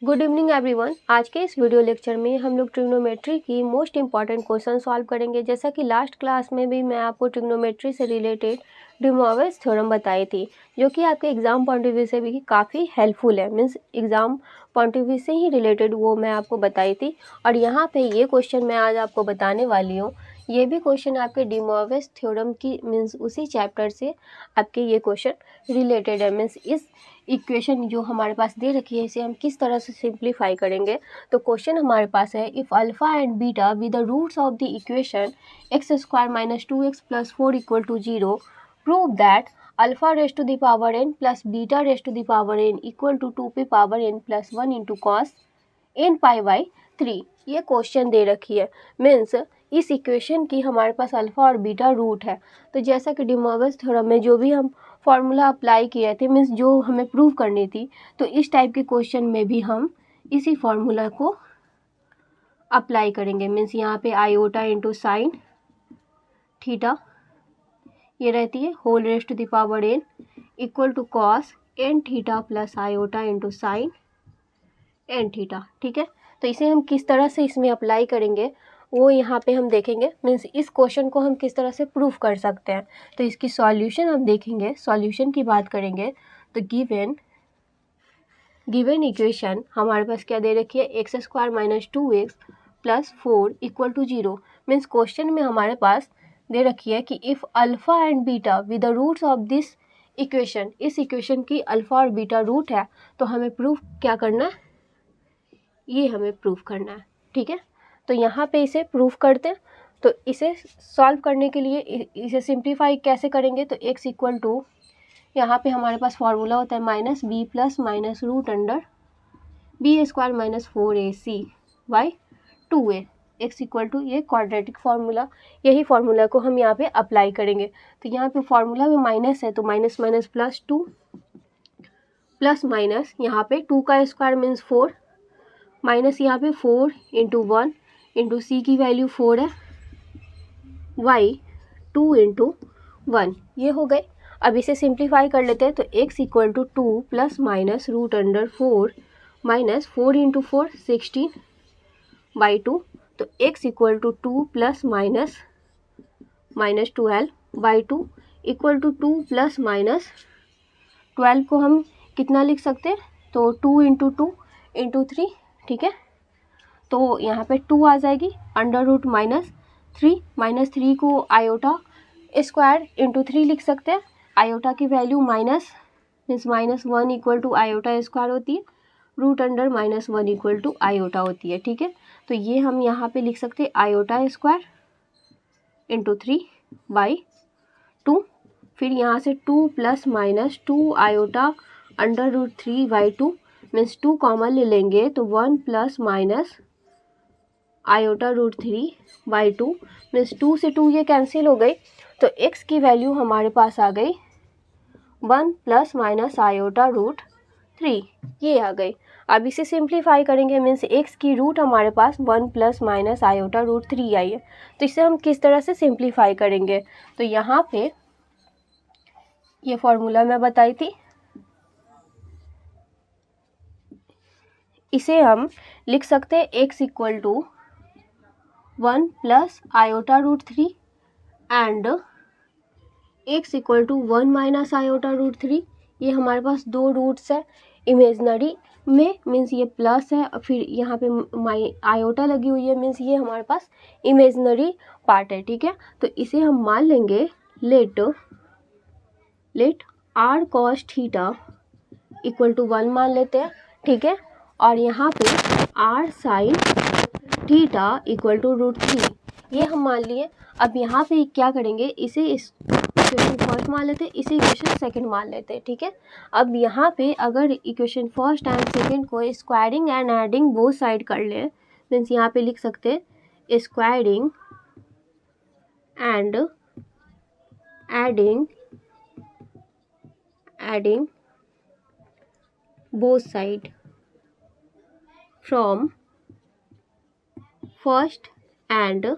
Good evening everyone. आज के इस वीडियो लेक्चर में हम लोग ट्रिग्नोमेट्री की मोस्ट इंपॉर्टेंट क्वेश्चन सॉल्व करेंगे। जैसा कि लास्ट क्लास में भी मैं आपको ट्रिग्नोमेट्री से रिलेटेड डे मॉर्गन्स थ्योरम बताई थी, जो कि आपके एग्जाम पॉइंट ऑफ व्यू से भी काफ़ी हेल्पफुल है। Means exam point of view से ही रिलेटेड वो मैं आपको बताई थी। और यहाँ पे ये क्वेश्चन मैं आज आपको बताने वाली हूँ। ये भी क्वेश्चन आपके डे मॉर्गन्स थ्योरम की मीन्स उसी चैप्टर से आपके ये क्वेश्चन रिलेटेड है। मीन्स इस इक्वेशन जो हमारे पास दे रखी है इसे हम किस तरह से सिंप्लीफाई करेंगे। तो क्वेश्चन हमारे पास है, if alpha and beta with the roots of the equation x square minus 2x plus 4 equal to 0, prove that alpha raise to the power n plus beta raise to the power n equal to 2p power n plus 1 into cos n pi by 3। ये question दे रखी है। Means इस equation की हमारे पास alpha और beta root है। तो जैसा कि डे मॉर्गन्स थ्योरम में जो भी हम फॉर्मूला अप्लाई किए थे, मीन्स जो हमें प्रूव करनी थी, तो इस टाइप के क्वेश्चन में भी हम इसी फॉर्मूला को अप्लाई करेंगे। मीन्स यहाँ पे आयोटा इंटू साइन थीटा ये रहती है whole raise to the power n equal to cos n theta plus iota into sine n theta. ठीक है, तो इसे हम किस तरह से इसमें अप्लाई करेंगे वो यहाँ पे हम देखेंगे। मीन्स इस क्वेश्चन को हम किस तरह से प्रूव कर सकते हैं। तो इसकी सॉल्यूशन हम देखेंगे। सॉल्यूशन की बात करेंगे तो गिवन इक्वेशन हमारे पास क्या दे रखी है, x square minus 2x plus 4 equal to 0। Means question में हमारे पास दे रखी है कि if alpha and beta with the roots of this equation, इस इक्वेशन की अल्फ़ा और बीटा रूट है, तो हमें प्रूफ क्या करना है, ये हमें प्रूफ करना है। ठीक है, तो यहाँ पे इसे प्रूफ करते हैं। तो इसे सॉल्व करने के लिए इसे सिंप्लीफाई कैसे करेंगे, तो x इक्वल टू यहाँ पे हमारे पास फॉर्मूला होता है minus b plus minus root under b square minus 4ac by 2a। x equal to ये क्वाड्रेटिक फार्मूला, यही फार्मूला को हम यहाँ पे अप्लाई करेंगे। तो यहाँ पे फार्मूला में माइनस है तो minus minus plus 2 plus minus यहाँ पे 2 का स्क्वायर मीन्स 4 माइनस यहाँ पे 4 इंटू 1 इंटू सी की वैल्यू 4 है y 2 इंटू 1 ये हो गए। अब इसे सिंप्लीफाई कर लेते हैं। तो x equal to 2 plus minus root under 4 minus 4 into 4 16 by 2। तो x equal to 2 plus minus minus 12 by 2 equal to 2 plus minus 12 को हम कितना लिख सकते हैं, तो 2 इंटू 2 इंटू 3। ठीक है, तो यहाँ पे 2 आ जाएगी अंडर रूट माइनस 3 को आयोटा स्क्वायर इंटू 3 लिख सकते हैं। आयोटा की value minus means minus 1 equal to iota square होती है, root under minus 1 equal to iota होती है। ठीक है, तो ये हम यहाँ पे लिख सकते हैं आयोटा स्क्वायर इंटू 3 बाई 2। फिर यहाँ से 2 plus minus 2 iota under root 3 by 2 means 2 common ले लेंगे तो 1 plus minus iota root 3 by 2 means 2 से 2 ये कैंसिल हो गई। तो x की वैल्यू हमारे पास आ गई 1 प्लस माइनस आयोटा रूट 3 ये आ गई। अब इसे सिंप्लीफाई करेंगे। मीन्स x की रूट हमारे पास 1 प्लस माइनस आयोटा रूट 3 आई है। तो इसे हम किस तरह से सिंप्लीफाई करेंगे, तो यहाँ पे ये फॉर्मूला मैं बताई थी, इसे हम लिख सकते हैं x equal to 1 plus iota root 3 and x equal to 1 minus iota root 3। ये हमारे पास दो रूट्स है इमेजनरी में, मीन्स ये प्लस है और फिर यहाँ पे आयोटा लगी हुई है, मीन्स ये हमारे पास इमेजनरी पार्ट है। ठीक है, तो इसे हम मान लेंगे let r cos theta equal to 1 मान लेते हैं। ठीक है, और यहाँ पे r sine theta equal to root 3 ये हम मान लिए। अब यहाँ पे क्या करेंगे, इसे इक्वेशन फर्स्ट मान लेते हैं, इसे इक्वेशन सेकंड मान लेते हैं। ठीक है, अब यहाँ पे अगर इक्वेशन फर्स्ट एंड सेकंड को squaring and adding both side कर ले, मीन्स यहाँ पे लिख सकते हैं squaring and adding both side from first and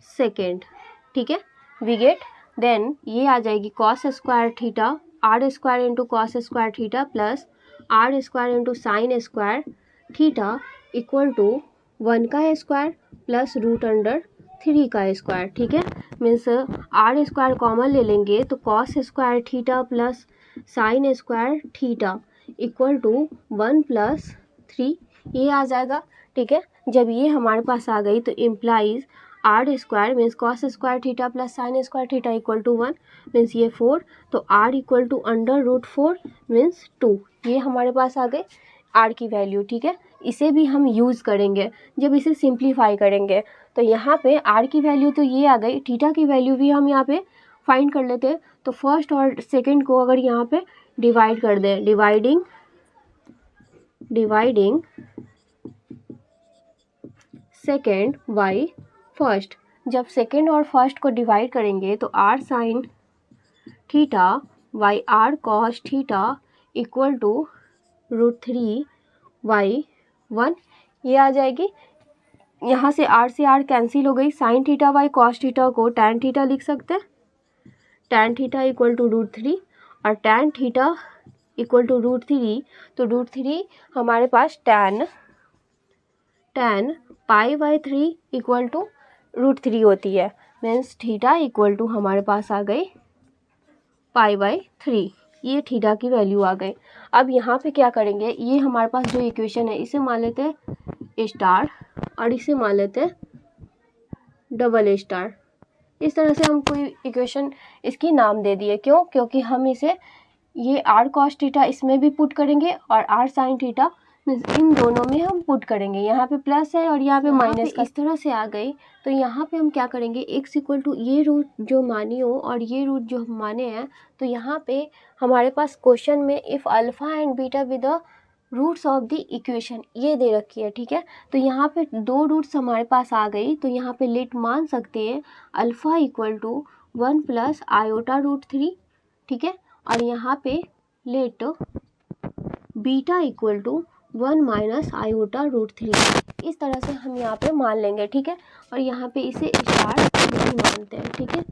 second. ठीक है, वी गेट देन ये आ जाएगी cos square theta r square into cos square theta plus r square into sine square theta equal to 1 का स्क्वायर प्लस रूट अंडर 3 का square, ठीक है। Means are square common ले लेंगे तो cos square theta plus sine square theta equal to 1 plus 3 ये आ जाएगा, ठीक है। जब ये हमारे पास आ गई तो implies r square means cos square theta plus sine square theta equal to 1 means ये 4, तो r equal to under root 4 means 2, ये हमारे पास आ गए आर की वैल्यू, ठीक है। इसे भी हम यूज़ करेंगे जब इसे सिंप्लीफाई करेंगे। तो यहाँ पे आर की वैल्यू तो ये आ गई, थीटा की वैल्यू भी हम यहाँ पे फाइंड कर लेते हैं। तो फर्स्ट और सेकंड को अगर यहाँ पे डिवाइड कर दें, डिवाइडिंग सेकेंड बाई फर्स्ट, जब सेकेंड और फर्स्ट को डिवाइड करेंगे तो r sine theta by r cos theta equal to root 3 by 1 ये आ जाएगी। यहाँ से आर कैंसिल हो गई, sine theta by cos theta को टैन थीटा लिख सकते हैं, tan theta equal to root 3 और tan theta equal to root 3, तो रूट 3 हमारे पास tan pi by 3 equal to root 3 होती है। मीन्स थीटा इक्वल टू हमारे पास आ गई पाई बाई 3, ये थीटा की वैल्यू आ गई। अब यहाँ पे क्या करेंगे, ये हमारे पास जो इक्वेशन है इसे मान लेते हैं स्टार और इसे मान लेते हैं डबल स्टार। इस तरह से हम कोई इक्वेशन इसकी नाम दे दिए, क्यों, क्योंकि हम इसे ये आर कॉस थीटा इसमें भी पुट करेंगे और आर साइन थीटा इन दोनों में हम पुट करेंगे। यहाँ पे प्लस है और यहाँ पे माइनस, इस तरह से आ गई। तो यहाँ पे हम क्या करेंगे, एक्स इक्वल टू ये रूट जो मानी हो और ये रूट जो हम माने हैं, तो यहाँ पे हमारे पास क्वेश्चन में if alpha and beta with the roots of the equation ये दे रखी है, ठीक है। तो यहाँ पे दो रूट्स हमारे पास आ गई, तो यहाँ पे लेट मान सकते हैं alpha equal to 1 plus iota root 3, ठीक है। और यहाँ पे let beta equal to 1 minus iota root 3, इस तरह से हम यहाँ पे मान लेंगे, ठीक है। और यहाँ पे इसे स्टार नहीं मानते हैं, ठीक है,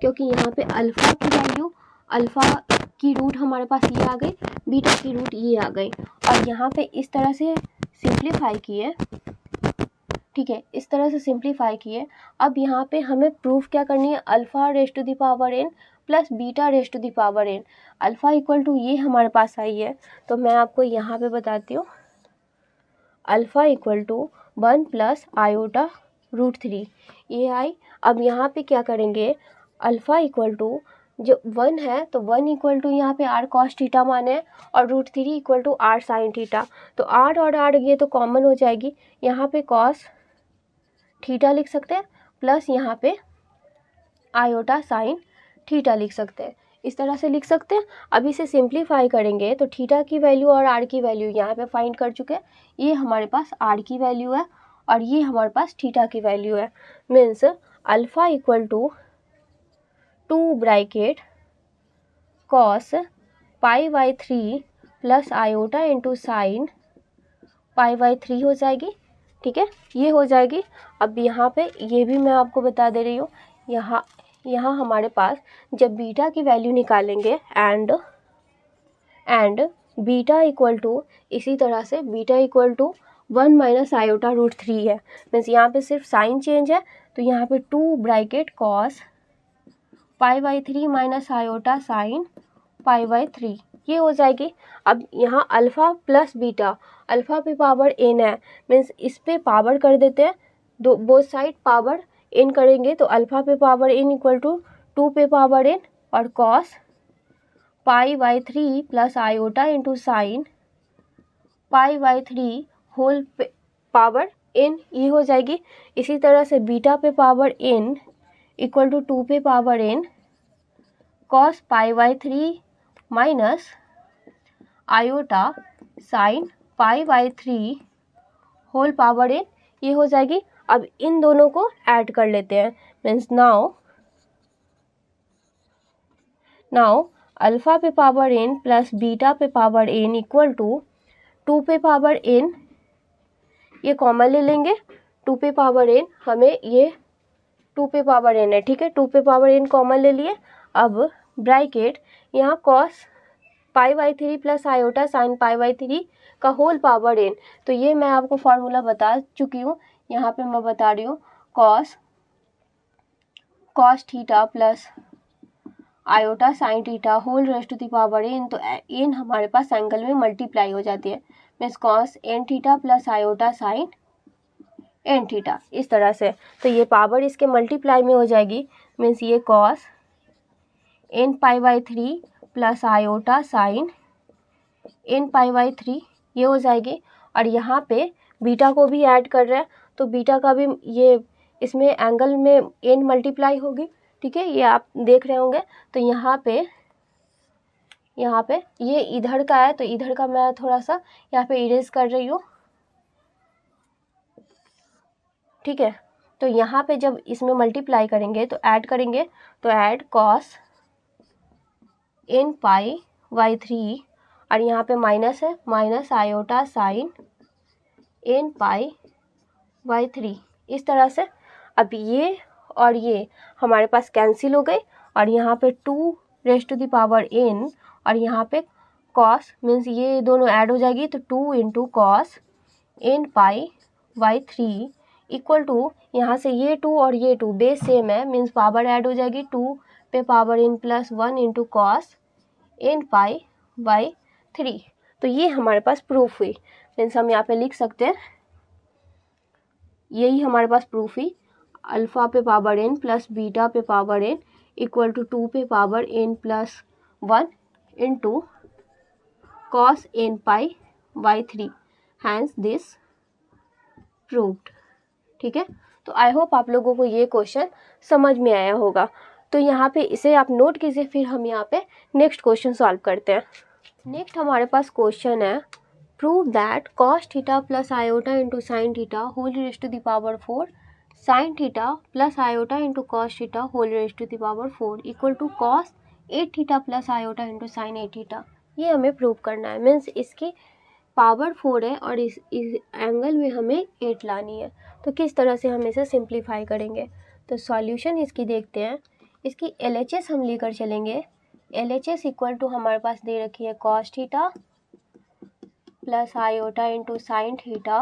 क्योंकि यहाँ पे अल्फ़ा की वैल्यू, अल्फ़ा की रूट हमारे पास ये आ गई, बीटा की रूट ये आ गई, और यहाँ पे इस तरह से सिंप्लीफाई किए, ठीक है, इस तरह से सिंप्लीफाई किए। अब यहाँ पे हमें प्रूफ क्या करनी है, alpha raised to the power n plus beta raised to the power n, alpha equal to ये हमारे पास आई है, तो मैं आपको यहाँ पे बताती हूँ, alpha equal to 1 plus iota root 3 ये आई। अब यहाँ पे क्या करेंगे, अल्फ़ा इक्वल टू जो 1 है तो 1 इक्वल टू यहाँ पे आर कॉस थीटा माने और root 3 equal to r sine theta, तो आर और आर ये तो कॉमन हो जाएगी, यहाँ पे कॉस थीटा लिख सकते हैं प्लस यहाँ पे आयोटा साइन थीटा लिख सकते हैं, इस तरह से लिख सकते हैं। अब इसे सिंप्लीफाई करेंगे तो थीटा की वैल्यू और आर की वैल्यू यहाँ पे फाइंड कर चुके हैं, ये हमारे पास आर की वैल्यू है और ये हमारे पास थीटा की वैल्यू है। Means alpha equal to 2 bracket cos pi by 3 plus iota into sine pi by 3 हो जाएगी, ठीक है, ये हो जाएगी। अब यहाँ पे ये भी मैं आपको बता दे रही हूँ, यहाँ हमारे पास जब बीटा की वैल्यू निकालेंगे एंड बीटा इक्वल टू, इसी तरह से beta equal to 1 minus iota root 3 है, मीन्स यहाँ पे सिर्फ साइन चेंज है, तो यहाँ पे 2 bracket cos pi by 3 minus iota sine pi by 3 ये हो जाएगी। अब यहाँ अल्फ़ा प्लस बीटा, अल्फ़ा पे पावर n है, मीन्स इस पे पावर कर देते हैं, दो बोथ साइड पावर n करेंगे, तो अल्फ़ा पे पावर n इक्वल टू 2 पे पावर n और cos pi by 3 plus iota into sine pi by 3 whole पे पावर n ये हो जाएगी। इसी तरह से बीटा पे पावर n इक्वल टू 2 पे power n cos pi by 3 minus iota sine pi by 3 whole power n ये हो जाएगी। अब इन दोनों को ऐड कर लेते हैं, मीन्स नाउ अल्फ़ा पे पावर n प्लस बीटा पे पावर n इक्वल टू 2 पे पावर n, ये कॉमन ले लेंगे, 2 पे पावर n हमें ये 2 पे पावर n है, ठीक है, 2 पे पावर n कॉमन ले लिए। अब ब्रैकेट यहाँ कॉस π/3 प्लस आयोटा साइन π/3 का होल पावर n। तो ये मैं आपको फॉर्मूला बता चुकी हूँ, यहाँ पे मैं बता रही हूँ cos theta plus iota sine theta whole raised to the power n। तो n हमारे पास एंगल में मल्टीप्लाई हो जाती है, means cos n theta plus iota sine n theta, इस तरह से। तो ये पावर इसके मल्टीप्लाई में हो जाएगी, मीन्स ये cos n π/3 plus iota sine n π/3 ये हो जाएगी। और यहाँ पे बीटा को भी ऐड कर रहे हैं, तो बीटा का भी ये इसमें एंगल में n मल्टीप्लाई होगी, ठीक है, ये आप देख रहे होंगे। तो यहाँ पे ये इधर का है, तो इधर का मैं थोड़ा सा यहाँ पे इरेज कर रही हूँ, ठीक है। तो यहाँ पे जब इसमें मल्टीप्लाई करेंगे तो ऐड करेंगे, तो ऐड cos n π/3 और यहाँ पे माइनस है, माइनस आयोटा साइन n π/3, इस तरह से। अब ये और ये हमारे पास कैंसिल हो गए और यहाँ पे 2 raised to the power n और यहाँ पे cos मीन्स ये दोनों ऐड हो जाएगी, तो 2 into cos n π/3 equal to, यहाँ से ये 2 और ये 2 बेस सेम है, मीन्स पावर ऐड हो जाएगी, 2 पे power n plus 1 into cos n π/3। तो ये हमारे पास प्रूफ हुई, मीन्स हम यहाँ पे लिख सकते हैं, यही हमारे पास प्रूफ हुई, अल्फ़ा पे पावर n प्लस बीटा पे पावर n इक्वल टू 2 पे power n plus 1 into cos n π/3, hence this proved, ठीक है। तो आई होप आप लोगों को ये क्वेश्चन समझ में आया होगा। तो यहाँ पे इसे आप नोट कीजिए, फिर हम यहाँ पे नेक्स्ट क्वेश्चन सॉल्व करते हैं। नेक्स्ट हमारे पास क्वेश्चन है, prove that cos theta plus iota into sine theta whole raise to the power 4 sine theta plus iota into cos theta whole raise to the power 4 equal to cos 8 theta plus iota into sine 8 theta. ये हमें prove करना है, means इसकी power 4 है और इस angle में हमें 8 लानी है। तो किस तरह से हम इसे सिंप्लीफाई करेंगे, तो सॉल्यूशन इसकी देखते हैं। इसकी LHS हम लेकर चलेंगे, LHS इक्वल टू हमारे पास दे रखी है cos theta plus iota into sine theta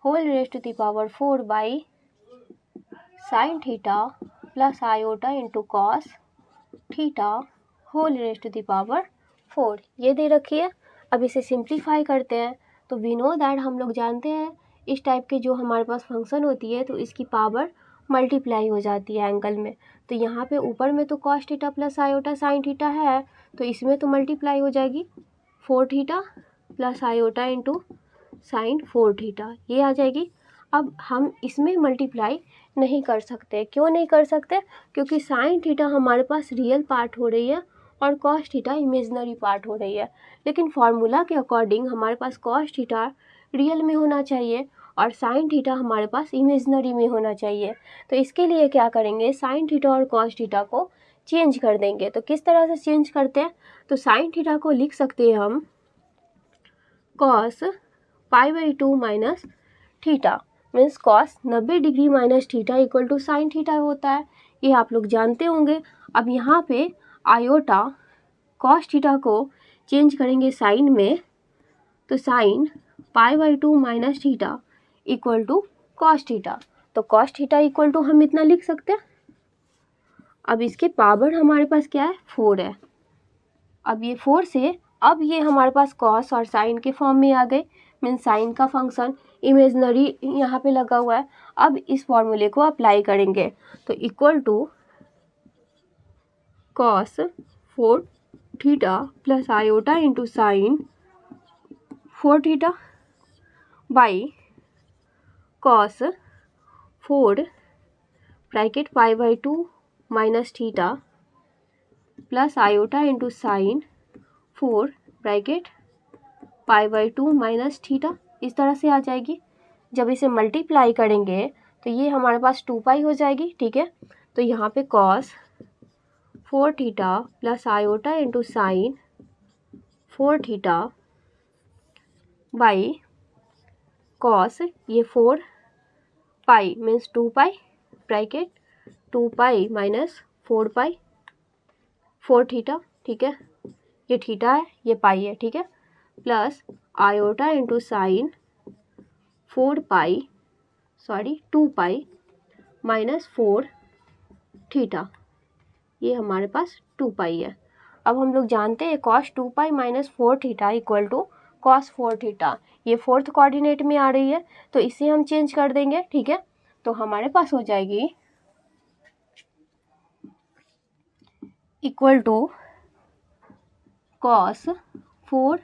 whole raise to the power 4 by sine theta plus iota into cos theta whole raise to the power 4, ये दे रखी है। अब इसे सिंप्लीफाई करते हैं, तो वी नो दैट, हम लोग जानते हैं इस टाइप के जो हमारे पास फंक्शन होती है तो इसकी पावर मल्टीप्लाई हो जाती है एंगल में। तो यहाँ पे ऊपर में तो cos theta plus iota sine theta है, तो इसमें तो मल्टीप्लाई हो जाएगी 4 theta plus iota into sine 4 theta, ये आ जाएगी। अब हम इसमें मल्टीप्लाई नहीं कर सकते, क्यों नहीं कर सकते, क्योंकि साइन थीटा हमारे पास रियल पार्ट हो रही है और cos थीटा इमेजनरी पार्ट हो रही है। लेकिन फार्मूला के अकॉर्डिंग हमारे पास cos थीटा रियल में होना चाहिए और साइन थीटा हमारे पास इमेजनरी में होना चाहिए। तो इसके लिए क्या करेंगे, साइन थीटा और cos थीटा को चेंज कर देंगे। तो किस तरह से चेंज करते हैं, तो साइन थीटा को लिख सकते हैं हम cos π/2 minus theta, means cos 90 degree minus theta equal to sine theta होता है, ये आप लोग जानते होंगे। अब यहाँ पे आयोटा cos थीटा को चेंज करेंगे साइन में, तो sine π/2 minus theta equal to cos theta. तो cos थीटा इक्वल टू हम इतना लिख सकते हैं। अब इसके पावर हमारे पास क्या है, 4 है। अब ये 4 से अब ये हमारे पास cos और साइन के फॉर्म में आ गए, मीन्स साइन का फंक्शन इमेजनरी यहाँ पे लगा हुआ है। अब इस फॉर्मूले को अप्लाई करेंगे, तो equal to cos 4 theta plus iota into sine 4 theta by cos 4 bracket π/2 minus theta plus iota into sine 4 bracket π/2 minus theta, इस तरह से आ जाएगी। जब इसे मल्टीप्लाई करेंगे तो ये हमारे पास 2π हो जाएगी, ठीक है। तो यहाँ पे cos 4 theta plus iota into sine 4 theta by cos ये 4π मीन्स 2π ब्रैकेट 2π माइनस 4π 4 थीटा, ठीक है, ये थीटा है, ये पाई है, ठीक है, plus iota into sine 2 pi minus 4 theta, ये हमारे पास 2 पाई है। अब हम लोग जानते हैं cos 2 pi minus 4 theta equal to cos 4 theta, ये फोर्थ कोऑर्डिनेट में आ रही है, तो इसे हम चेंज कर देंगे, ठीक है। तो हमारे पास हो जाएगी equal to cos 4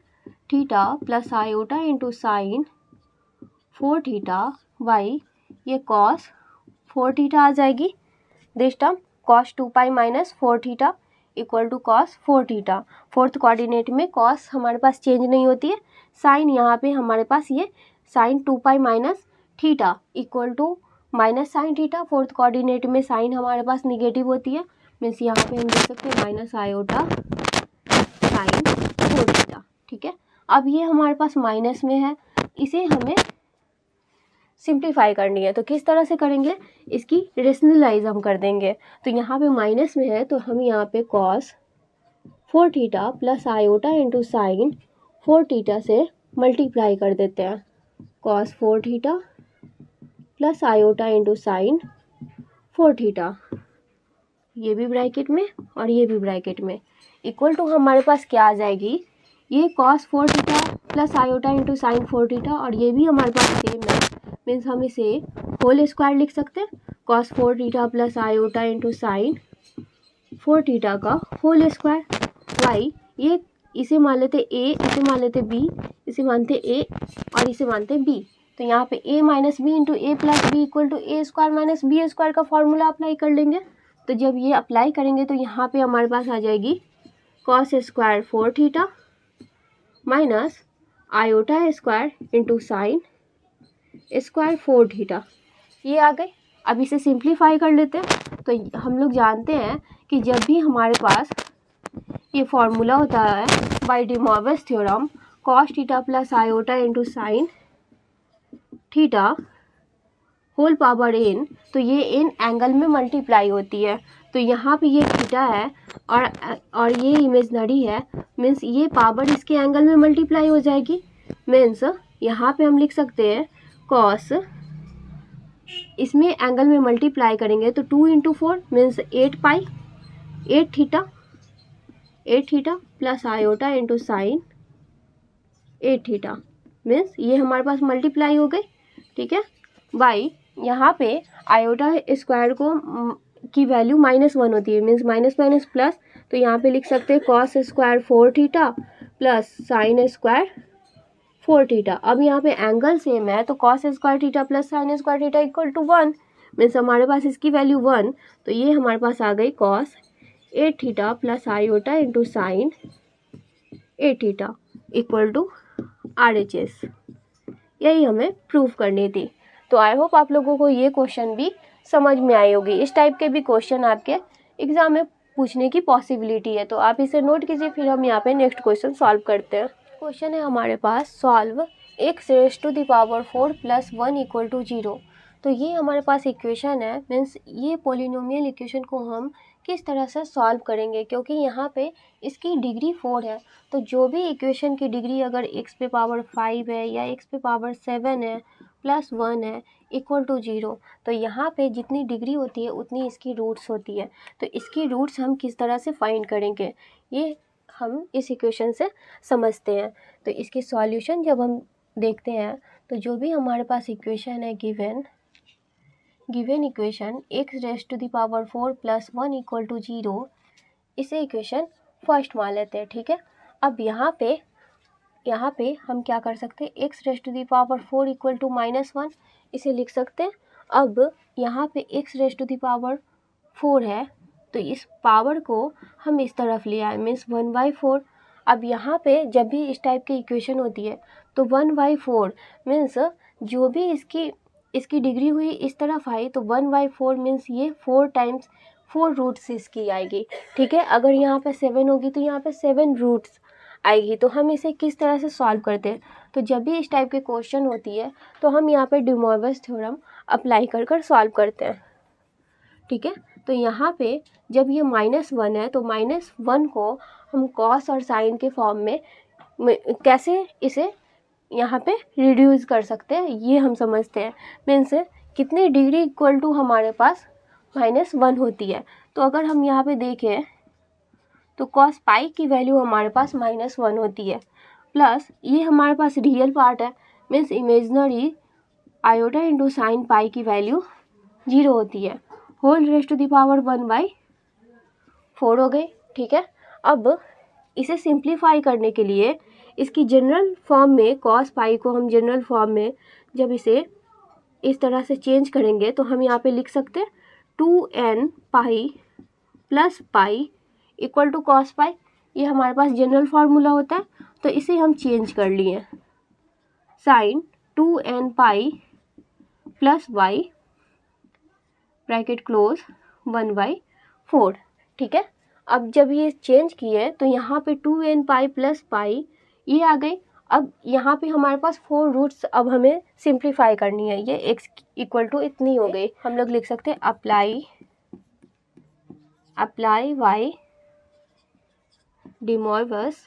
theta plus iota into sine 4 theta by ये कॉस 4 थीटा आ जाएगी, this term cos 2 pi minus 4 theta equal to cos 4 theta. Fourth coordinate में कॉस हमारे पास चेंज नहीं होती है, साइन यहाँ पे हमारे पास ये sine 2 pi minus theta equal to minus sine theta, fourth coordinate में साइन हमारे पास निगेटिव होती है, मीन्स यहाँ पे हम देख सकते हैं माइनस आयोटा साइन 4 थीटा, ठीक है। अब ये हमारे पास माइनस में है, इसे हमें सिंप्लीफाई करनी है, तो किस तरह से करेंगे, इसकी रेशनलाइज हम कर देंगे। तो यहाँ पे माइनस में है तो हम यहाँ पे cos 4 theta plus iota into sine 4 theta से मल्टीप्लाई कर देते हैं, cos 4 theta plus iota into sine 4 theta, ये भी ब्रैकेट में और ये भी ब्रैकेट में, इक्वल टू हमारे पास क्या आ जाएगी, ये cos 4 theta plus iota into sine 4 theta और ये भी हमारे पास सेम है, मीन्स हम इसे होल स्क्वायर लिख सकते हैं, cos 4 theta plus iota into sine 4 theta का होल स्क्वायर वाई, ये इसे मान लेते ए, इसे मान लेते बी, इसे मानते ए और इसे मानते बी, तो यहाँ पे a minus b into a plus b equal to a square minus b square का फॉर्मूला अप्लाई कर लेंगे। तो जब ये अप्लाई करेंगे तो यहाँ पे हमारे पास आ जाएगी cos square 4 theta minus iota square into sine square 4 theta, ये आ गई। अब इसे सिंप्लीफाई कर लेते हैं, तो हम लोग जानते हैं कि जब भी हमारे पास ये फॉर्मूला होता है by De Morgan's theorem, cos theta plus iota into sine theta whole power n, तो ये n एंगल में मल्टीप्लाई होती है, तो यहाँ पे ये थीटा है और ये इमेजनरी है, मीन्स ये पावर इसके एंगल में मल्टीप्लाई हो जाएगी, मीन्स यहाँ पे हम लिख सकते हैं कॉस, इसमें एंगल में मल्टीप्लाई करेंगे तो 2 into 4 means 8 theta plus iota into sine 8 theta, means ये हमारे पास मल्टीप्लाई हो गई, ठीक है, बाई यहाँ पे आयोटा स्क्वायर को की वैल्यू -1 होती है, मीन्स माइनस माइनस प्लस, तो यहाँ पे लिख सकते हैं cos square 4 theta plus sine square 4 theta. अब यहाँ पे एंगल सेम है तो cos square theta plus sine square theta equal to 1, means हमारे पास इसकी वैल्यू 1, तो ये हमारे पास आ गई cos 8 theta plus iota into sine 8 theta equal to RHS, यही हमें प्रूव करनी थी। तो आई होप आप लोगों को ये क्वेश्चन भी समझ में आई होगी, इस टाइप के भी क्वेश्चन आपके एग्जाम में पूछने की पॉसिबिलिटी है, तो आप इसे नोट कीजिए, फिर हम यहाँ पे नेक्स्ट क्वेश्चन सॉल्व करते हैं। क्वेश्चन है हमारे पास solve x raise to the power 4 plus 1 equal to 0। तो ये हमारे पास इक्वेशन है, मीन्स ये पोलिनोमियल इक्वेशन को हम किस तरह से सॉल्व करेंगे, क्योंकि यहाँ पे इसकी डिग्री 4 है, तो जो भी इक्वेशन की डिग्री अगर x पे पावर 5 है या x पे पावर 7 है प्लस 1 है इक्वल टू 0, तो यहाँ पे जितनी डिग्री होती है उतनी इसकी रूट्स होती है, तो इसकी रूट्स हम किस तरह से फाइंड करेंगे ये हम इस इक्वेशन से समझते हैं। तो इसके सॉल्यूशन जब हम देखते हैं तो जो भी हमारे पास इक्वेशन है given equation x raise to the power 4 plus 1 equal to 0, इसे इक्वेशन फर्स्ट मान लेते हैं, ठीक है। अब यहाँ पे हम क्या कर सकते हैं, x raise to the power 4 equal to -1 इसे लिख सकते हैं। अब यहाँ पे x raise to the power 4 है तो इस पावर को हम इस तरफ ले आए, मीन्स 1/4। अब यहाँ पे जब भी इस टाइप की इक्वेशन होती है तो 1/4 मीन्स जो भी इसकी डिग्री हुई इस तरफ आई तो 1/4 मीन्स ये 4 टाइम्स 4 रूट्स इसकी आएगी, ठीक है। अगर यहाँ पे 7 होगी तो यहाँ पे 7 रूट्स आएगी। तो हम इसे किस तरह से सॉल्व करते हैं, तो जब भी इस टाइप के क्वेश्चन होती है तो हम यहाँ पे डी मॉर्गन्स थ्योरम अप्लाई कर सॉल्व करते हैं, ठीक है। तो यहाँ पे जब ये -1 है तो -1 को हम कॉस और साइन के फॉर्म में कैसे इसे यहाँ पे रिड्यूस कर सकते हैं ये हम समझते हैं। मीन्स कितनी डिग्री इक्वल टू हमारे पास -1 होती है। तो अगर हम यहाँ पे देखें तो कॉस पाई की वैल्यू हमारे पास -1 होती है, प्लस ये हमारे पास रियल पार्ट है, means imaginary iota into sine pi की वैल्यू 0 होती है। Whole raised to the power 1/4 हो गई। ठीक है, अब इसे सिंप्लीफाई करने के लिए इसकी जनरल फॉर्म में कॉस पाई को हम जनरल फॉर्म में जब इसे इस तरह से चेंज करेंगे तो हम यहाँ पे लिख सकते हैं 2n pi plus pi equal to cos pi. ये हमारे पास जनरल फार्मूला होता है, तो इसे हम चेंज कर लिए sine 2n pi plus y bracket close 1/4। ठीक है, अब जब ये चेंज किए तो यहाँ पे 2n पाई प्लस पाई ये आ गई। अब यहाँ पे हमारे पास 4 रूट्स अब हमें सिंप्लीफाई करनी है। ये x इक्वल टू इतनी हो गई। हम लोग लिख सकते हैं अप्लाई y डिमॉर्फस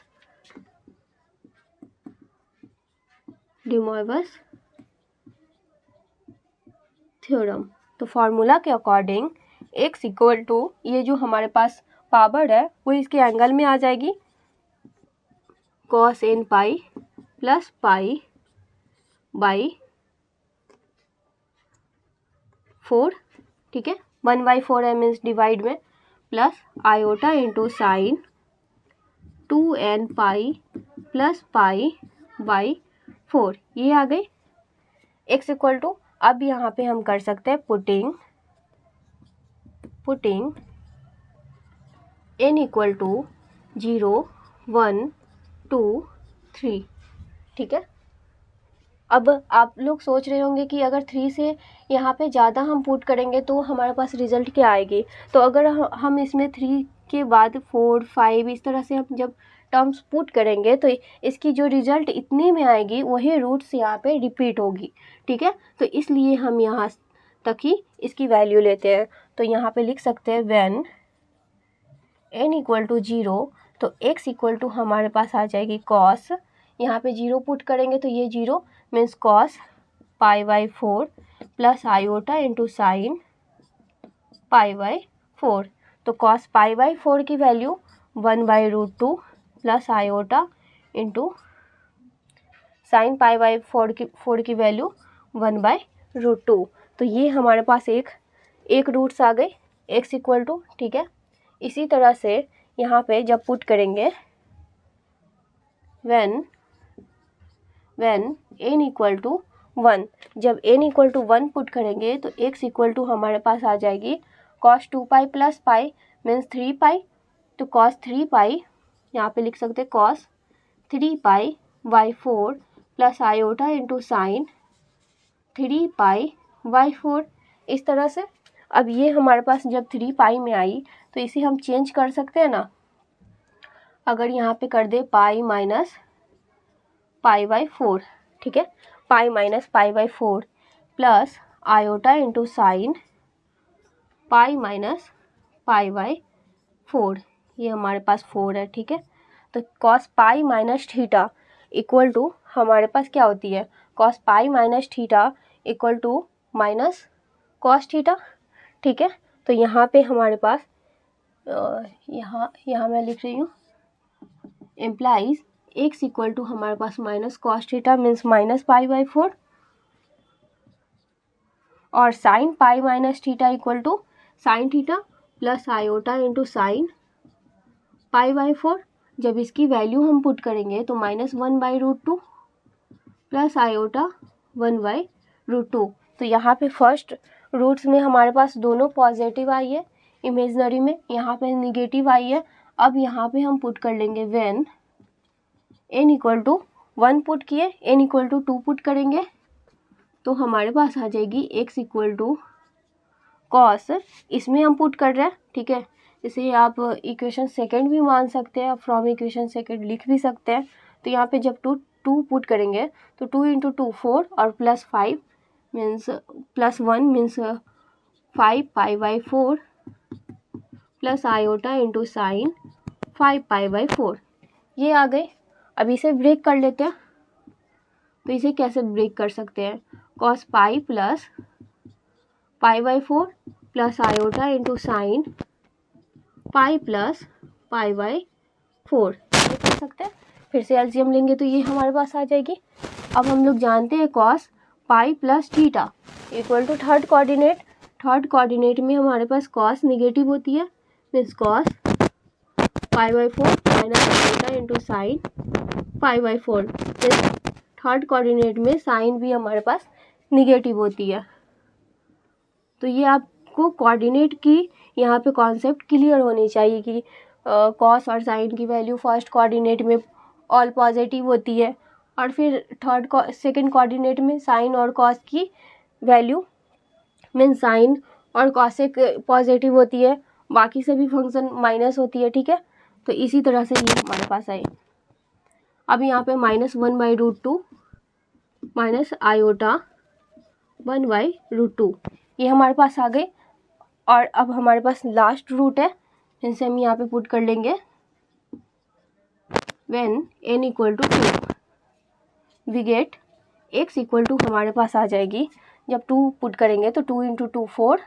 थ्योरम। तो फॉर्मूला के अकॉर्डिंग x इक्वल टू ये जो हमारे पास पावर है वो इसके एंगल में आ जाएगी cos n pi plus pi by 4। ठीक है, 1/4 है मीन्स डिवाइड में, plus iota into sine 2n pi plus pi by 4 ये आ गई x इक्वल टू। अब यहाँ पे हम कर सकते हैं पुटिंग n इक्वल टू 0 1 2 3। ठीक है, अब आप लोग सोच रहे होंगे कि अगर 3 से यहाँ पे ज़्यादा हम पुट करेंगे तो हमारे पास रिजल्ट क्या आएगी। तो अगर हम इसमें 3 के बाद 4 5 इस तरह से हम जब टर्म्स पुट करेंगे तो इसकी जो रिजल्ट इतने में आएगी वही रूट्स यहाँ पे रिपीट होगी। ठीक है, तो इसलिए हम यहाँ तक ही इसकी वैल्यू लेते हैं। तो यहाँ पे लिख सकते हैं व्हेन n इक्वल टू 0 तो x इक्वल टू हमारे पास आ जाएगी कॉस, यहाँ पे 0 पुट करेंगे तो ये 0 means cos π/4 plus iota into sine π/4। तो कॉस π/4 की value 1/√2 plus iota into sine π/4 की वैल्यू 1/√2। तो ये हमारे पास एक रूट्स आ गई x इक्वल टू। ठीक है, इसी तरह से यहाँ पे जब पुट करेंगे व्हेन n इक्वल टू 1, जब n इक्वल टू 1 पुट करेंगे तो x इक्वल टू हमारे पास आ जाएगी cos 2 प्लस पाई मीन्स 3 पाई। तो cos 3 पाई यहाँ पे लिख सकते हैं cos 3π/4 plus iota into sine 3π/4 इस तरह से। अब ये हमारे पास जब 3 पाई में आई तो इसे हम चेंज कर सकते हैं ना। अगर यहाँ पे कर दे पाई माइनस π/4, ठीक है, pi minus π/4 plus iota into sine pi minus π/4, ये हमारे पास 4 है। ठीक है, तो cos pi minus theta equal to हमारे पास क्या होती है, cos pi minus theta equal to minus cos theta. ठीक है, तो यहाँ पे हमारे पास यहाँ मैं लिख रही हूँ इम्प्लाइज x इक्वल टू हमारे पास minus cos theta means minus π/4 और sine pi minus theta equal to sine theta plus iota into sine π/4। जब इसकी वैल्यू हम पुट करेंगे तो -1/√2 प्लस आयोटा 1/√2। तो यहाँ पे फर्स्ट रूट्स में हमारे पास दोनों पॉजिटिव आई है, इमेजनरी में यहाँ पे निगेटिव आई है। अब यहाँ पे हम पुट कर लेंगे when n equal to 1 put किए, n इक्वल टू 2 पुट करेंगे तो हमारे पास आ जाएगी x इक्वल टू कॉस, इसमें हम पुट कर रहे हैं। ठीक है, इसे आप इक्वेशन सेकंड भी मान सकते हैं, फ्रॉम इक्वेशन सेकंड लिख भी सकते हैं। तो यहाँ पे जब 2 पुट करेंगे तो 2 × 2 4 और plus 5 means plus 1 means 5π/4 plus iota into sine 5π/4 ये आ गए। अब इसे ब्रेक कर लेते हैं। तो इसे कैसे ब्रेक कर सकते हैं, cos pi plus π/4 plus iota into sine pi plus π/4 ये कर सकते हैं। फिर से एलसीएम लेंगे तो ये हमारे पास आ जाएगी। अब हम लोग जानते हैं cos pi plus theta equal to third coordinate में हमारे पास cos निगेटिव होती है, means cos π/4 minus iota into sine π/4। Third coordinate में साइन भी हमारे पास निगेटिव होती है। तो ये आपको कोऑर्डिनेट की यहाँ पे कॉन्सेप्ट क्लियर होनी चाहिए कि कॉस और साइन की वैल्यू फर्स्ट कोऑर्डिनेट में ऑल पॉजिटिव होती है और फिर सेकंड कोऑर्डिनेट में साइन और कॉस की वैल्यू मीन साइन और कॉस एक पॉजिटिव होती है, बाकी सभी फंक्शन माइनस होती है। ठीक है, तो इसी तरह से ये हमारे पास आए। अब यहाँ पे -1/√2 माइनस आयोटा 1/√2 ये हमारे पास आ गए। और अब हमारे पास लास्ट रूट है, इनसे हम यहाँ पे पुट कर लेंगे when n = 2 we get x = हमारे पास आ जाएगी। जब 2 पुट करेंगे तो 2 × 2 4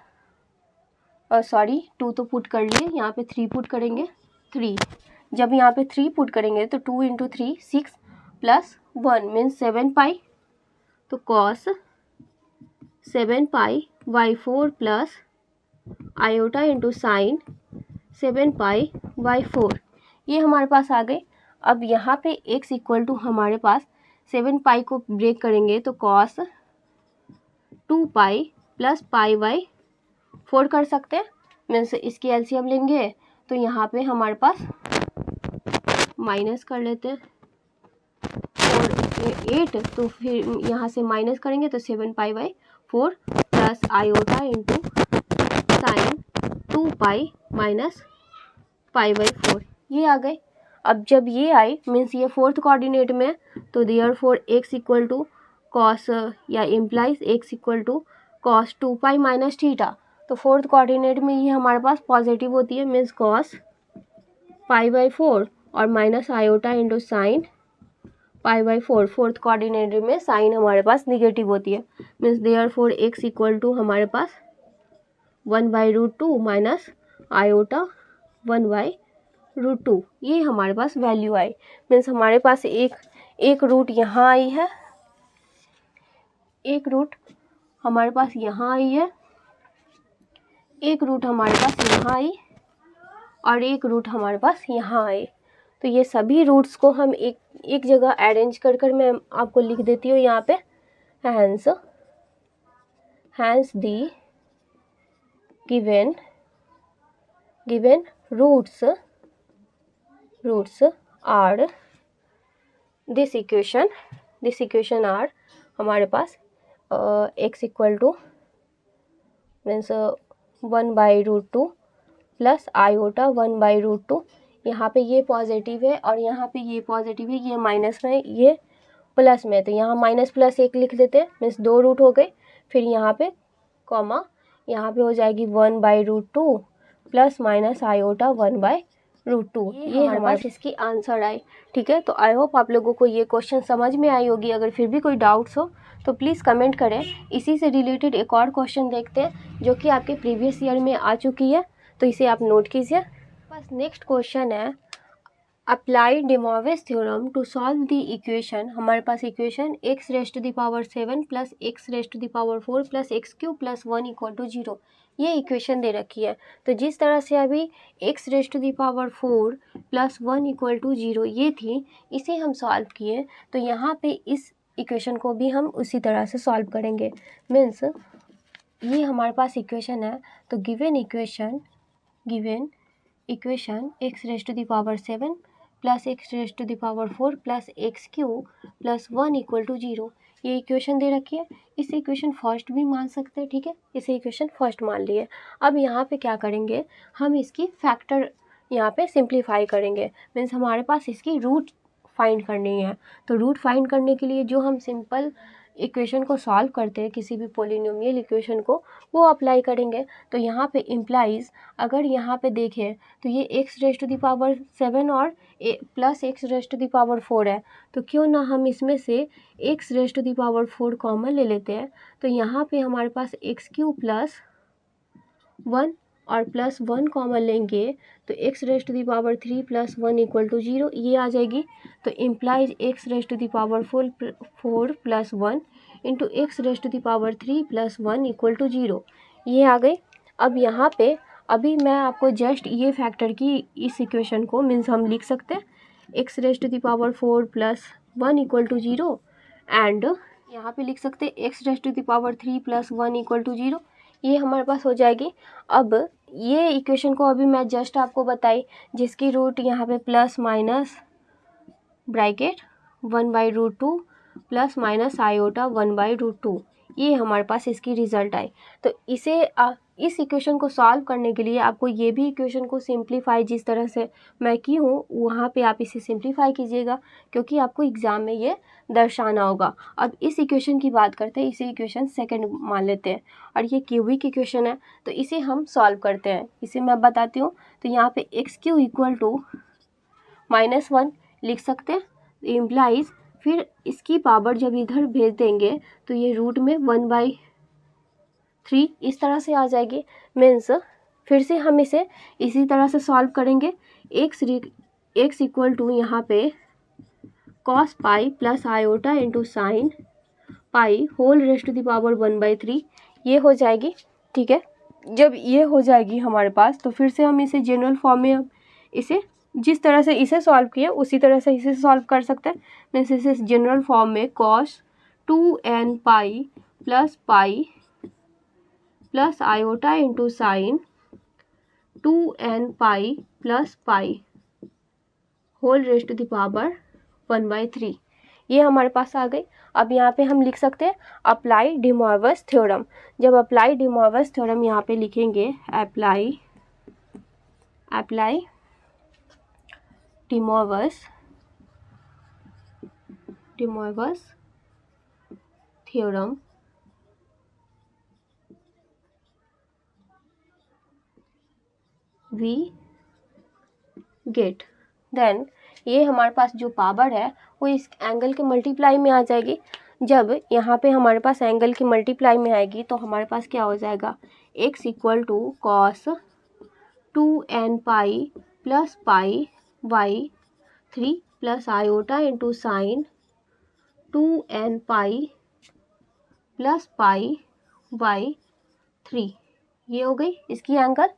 2 तो पुट कर लिए, यहाँ पे 3 पुट करेंगे 3। जब यहाँ पे 3 पुट करेंगे तो 2 × 3 6 प्लस 1 मीन्स 7π। तो cos 7π/4 plus iota into sine 7π/4 ये हमारे पास आ गए। अब यहाँ पे x = हमारे पास 7π को ब्रेक करेंगे तो cos 2π प्लस π/4 कर सकते हैं, मीन्स इसकी एलसीएम लेंगे तो यहाँ पे हमारे पास माइनस कर लेते हैं 8, तो फिर यहाँ से माइनस करेंगे तो 7π/4 plus iota into sine 2π minus π/4 ये आ गए। अब जब ये आए मीन्स ये फोर्थ कोऑर्डिनेट में, तो देयरफॉर x = cos या implies x = cos 2π minus theta. तो फोर्थ कोऑर्डिनेट में ये हमारे पास पॉजिटिव होती है, मीन्स cos π/4 और minus iota into sine π/4। Fourth coordinate में साइन हमारे पास निगेटिव होती है, मीन्स देयरफॉर x = हमारे पास 1/√2 माइनस आयोटा 1/√2 ये हमारे पास वैल्यू आई। मीन्स हमारे पास एक रूट यहाँ आई है, एक रूट हमारे पास यहाँ आई है, एक रूट हमारे पास यहाँ आई और एक रूट हमारे पास यहाँ आए। तो ये सभी रूट्स को हम एक जगह अरेंज कर मैं आपको लिख देती हूँ यहाँ पे। Hence the given roots are this equation are हमारे पास x = मीन्स 1/√2 प्लस आयोटा 1/√2। यहाँ पे ये पॉजिटिव है और यहाँ पे ये पॉजिटिव है, ये माइनस में ये प्लस में, तो यहाँ माइनस प्लस 1 लिख देते हैं, मीन्स 2 रूट हो गए। फिर यहाँ पे कॉमा यहाँ पे हो जाएगी 1/√2 प्लस माइनस आयोटा 1/√2 ये हमारे पास इसकी आंसर आए। ठीक है, तो आई होप आप लोगों को ये क्वेश्चन समझ में आई होगी। अगर फिर भी कोई डाउट्स हो तो प्लीज़ कमेंट करें। इसी से रिलेटेड एक और क्वेश्चन देखते हैं जो कि आपके प्रीवियस ईयर में आ चुकी है, तो इसे आप नोट कीजिए। बस नेक्स्ट क्वेश्चन है apply De Moivre's theorem to solve the equation. हमारे पास equation x⁻7 plus x⁻4 plus x³ plus 1 = 0 ये इक्वेशन दे रखी है। तो जिस तरह से अभी x⁻4 प्लस 1 = 0 ये थी, इसे हम सॉल्व किए, तो यहाँ पे इस इक्वेशन को भी हम उसी तरह से सॉल्व करेंगे। मीन्स ये हमारे पास इक्वेशन है, तो given equation x⁻7 plus x⁻4 plus x³ plus 1 = 0 ये इक्वेशन दे रखी है। इस इक्वेशन फर्स्ट भी मान सकते हैं। ठीक है, इसे इक्वेशन फर्स्ट मान लिए। अब यहाँ पे क्या करेंगे, हम इसकी फैक्टर यहाँ पे सिंप्लीफाई करेंगे। मीन्स हमारे पास इसकी रूट फाइंड करनी है। तो रूट फाइंड करने के लिए जो हम सिंपल इक्वेशन को सॉल्व करते हैं, किसी भी पोलिनोमियल इक्वेशन को, वो अप्लाई करेंगे। तो यहाँ पे इम्प्लाइज, अगर यहाँ पे देखें तो ये x⁻7 और प्लस x⁻4 है, तो क्यों ना हम इसमें से x⁻4 कॉमन ले लेते हैं। तो यहाँ पे हमारे पास x³ + 1 और +1 कॉमन लेंगे तो x⁻3 + 1 = 0 ये आ जाएगी। तो इम्प्लाइज x⁻4 + 1 इंटू x⁻3 + 1 = 0 ये आ गई। अब यहाँ पे अभी मैं आपको जस्ट ये फैक्टर की इस इक्वेशन को मीन्स हम लिख सकते हैं x⁻4 + 1 = 0 एंड यहाँ पे लिख सकते हैं x⁻3 + 1 = 0, ये हमारे पास हो जाएगी। अब ये इक्वेशन को अभी मैं जस्ट आपको बताई, जिसकी रूट यहाँ पे plus minus bracket 1/√2 plus minus iota 1/√2, ये हमारे पास इसकी रिजल्ट आई। तो इस इक्वेशन को सॉल्व करने के लिए आपको ये भी इक्वेशन को सिंप्लीफाई जिस तरह से मैं की हूँ वहाँ पे आप इसे सिंप्लीफाई कीजिएगा, क्योंकि आपको एग्ज़ाम में ये दर्शाना होगा। अब इस इक्वेशन की बात करते हैं, इसे इक्वेशन सेकंड मान लेते हैं और ये क्यूबिक इक्वेशन है, तो इसे हम सॉल्व करते हैं। इसे मैं बताती हूँ। तो यहाँ पे x³ = -1 लिख सकते हैं, इम्प्लाइज फिर इसकी पावर जब इधर भेज देंगे तो ये रूट में 1/3 इस तरह से आ जाएगी। मीन्स फिर से हम इसे इसी तरह से सॉल्व करेंगे। x = यहाँ पे cos pi plus iota into sine pi whole raised to the power 1/3 ये हो जाएगी। ठीक है, जब ये हो जाएगी हमारे पास तो फिर से हम इसे जनरल फॉर्म में इसे जिस तरह से इसे सॉल्व किया उसी तरह से इसे सॉल्व कर सकते हैं। मीन्स इसे जनरल फॉर्म में cos 2n pi plus pi plus iota into sine 2n pi plus pi whole raised to the power 1/3 ये हमारे पास आ गई। अब यहाँ पे हम लिख सकते हैं अप्लाई डे मॉर्गन्स थ्योरम। जब अप्लाई डे मॉर्गन्स थ्योरम यहाँ पे लिखेंगे, apply De Morgan's theorem we get, then ये हमारे पास जो पावर है वो इस एंगल के मल्टीप्लाई में आ जाएगी। जब यहाँ पे हमारे पास एंगल की मल्टीप्लाई में आएगी तो हमारे पास क्या हो जाएगा, x = cos 2n pi plus पाई y3 plus iota into sine 2n pi plus पाई y3 ये हो गई इसकी एंगल,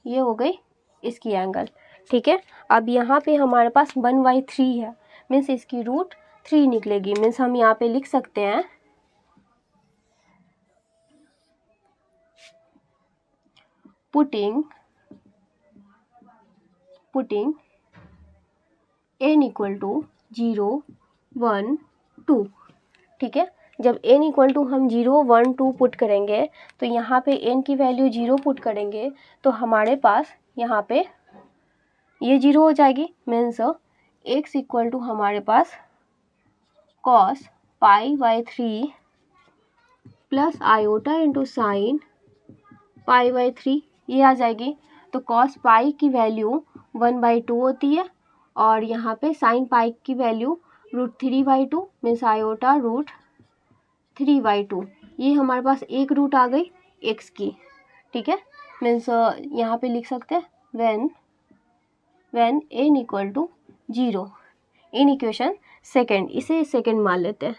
ये हो गई इसकी एंगल। ठीक है, अब यहाँ पे हमारे पास 1/3 है, मीन्स इसकी रूट 3 निकलेगी। मीन्स हम यहाँ पे लिख सकते हैं पुटिंग n = 0 1 2। ठीक है, जब n = हम 0 1 2 पुट करेंगे तो यहाँ पे n की वैल्यू 0 पुट करेंगे तो हमारे पास यहाँ पे ये 0 हो जाएगी। मीन्स x = हमारे पास cos π/3 plus iota into sine π/3 ये आ जाएगी। तो cos पाई की वैल्यू 1/2 होती है और यहाँ पे साइन पाई की वैल्यू √3/2 मीन्स आयोटा √3/2 ये हमारे पास एक रूट आ गई x की। ठीक है, मीन्स यहाँ पे लिख सकते हैं when n = 0 in equation second, इसे सेकेंड मान लेते हैं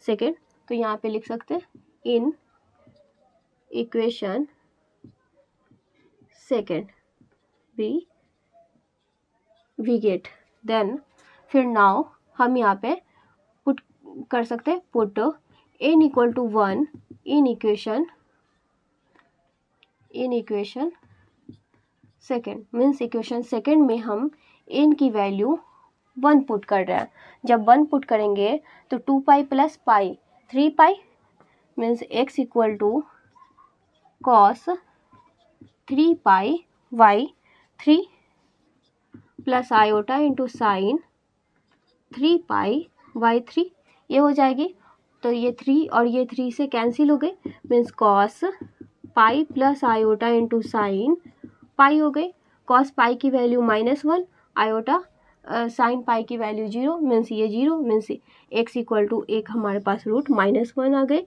सेकेंड। तो यहाँ पे लिख सकते हैं in equation second we get, then फिर नाउ हम यहाँ पे पुट कर सकते हैं put n = 1 in equation second. Means equation second में हम n की वैल्यू 1 पुट कर रहे हैं। जब 1 पुट करेंगे तो 2 पाई प्लस पाई 3 पाई मीन्स x = cos 3 पाई y3 plus iota into sign 3 पाई y3 ये हो जाएगी। तो ये 3 और ये 3 से कैंसिल हो गए, means cos pi plus iota into sine पाई हो गई। कॉस पाई की वैल्यू -1, आयोटा साइन पाई की वैल्यू 0, मीन्स ये 0, मीन्स x इक्वल टू एक हमारे पास रूट -1 आ गए,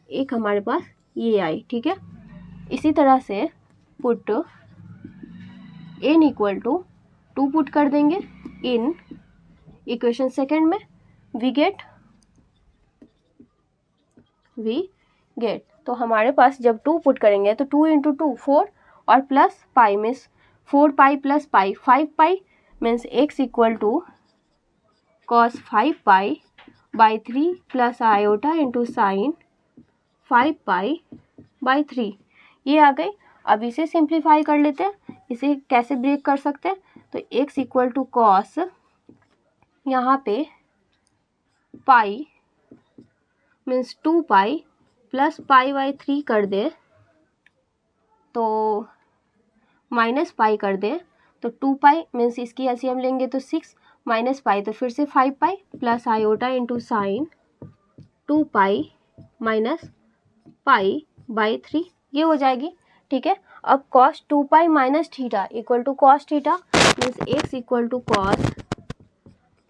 एक हमारे पास ये आई। ठीक है, इसी तरह से put n equal to 2 put कर देंगे इन इक्वेशन सेकेंड में, वी गेट तो हमारे पास जब 2 पुट करेंगे तो 2 इंटू 2 4 और plus pi means 4 pi plus pi 5 pi, means x equal to cos 5 pi by 3 plus iota into sine 5 pi by 3, ये आ गई। अब इसे सिंप्लीफाई कर लेते हैं, इसे कैसे ब्रेक कर सकते हैं, तो x इक्वल टू कॉस यहाँ पे पाई means 2 pi plus pi by 3 कर दें तो माइनस पाई कर दें तो 2 पाई मीन्स इसकी एलसीएम लेंगे तो 6 माइनस पाई तो फिर से 5 pi plus iota into sine 2 pi minus pi by 3, ये हो जाएगी। ठीक है, अब cos 2 pi minus theta equal to cos theta means x equal to cos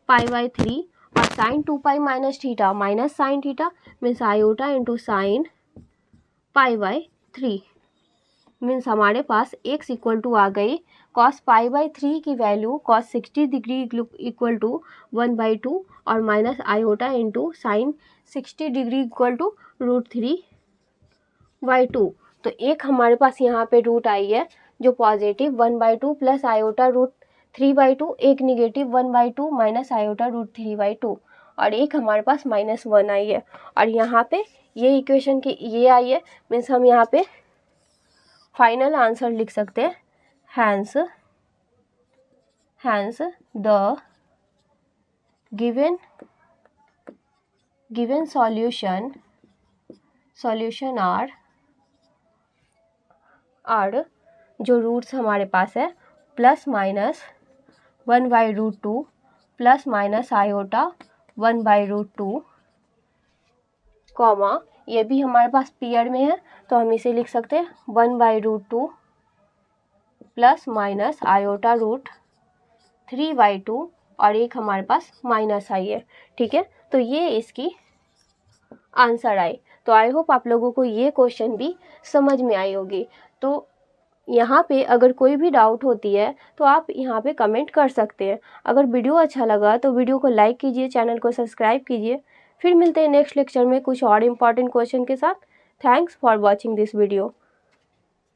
pi by 3 और sine 2 pi minus theta minus sine theta means iota into sine pi by 3, means हमारे पास x equal to आ गई cos pi by 3 की value cos 60 degree equal to 1/2 और minus iota into sine 60 degree equal to √3/2। तो एक हमारे पास यहाँ पे रूट आई है जो पॉजिटिव 1/2 प्लस आयोटा √3/2, एक निगेटिव 1/2 माइनस आयोटा √3/2 और एक हमारे पास -1 आई है। और यहाँ पे ये इक्वेशन की ये आई है, मीन्स हम यहाँ पे फाइनल आंसर लिख सकते हैं, hence the given solution are जो रूट्स हमारे पास है +-1/√2 प्लस माइनस आयोटा 1/√2 कॉमा, ये भी हमारे पास पीरियड में है तो हम इसे लिख सकते हैं 1/√2 प्लस माइनस आयोटा √3/2 और एक हमारे पास माइनस आई है। ठीक है, तो ये इसकी आंसर आई। तो आई होप आप लोगों को ये क्वेश्चन भी समझ में आई होगी। तो यहाँ पे अगर कोई भी डाउट होती है तो आप यहाँ पे कमेंट कर सकते हैं। अगर वीडियो अच्छा लगा तो वीडियो को लाइक कीजिए, चैनल को सब्सक्राइब कीजिए। फिर मिलते हैं नेक्स्ट लेक्चर में कुछ और इम्पॉर्टेंट क्वेश्चन के साथ। Thanks for watching this video.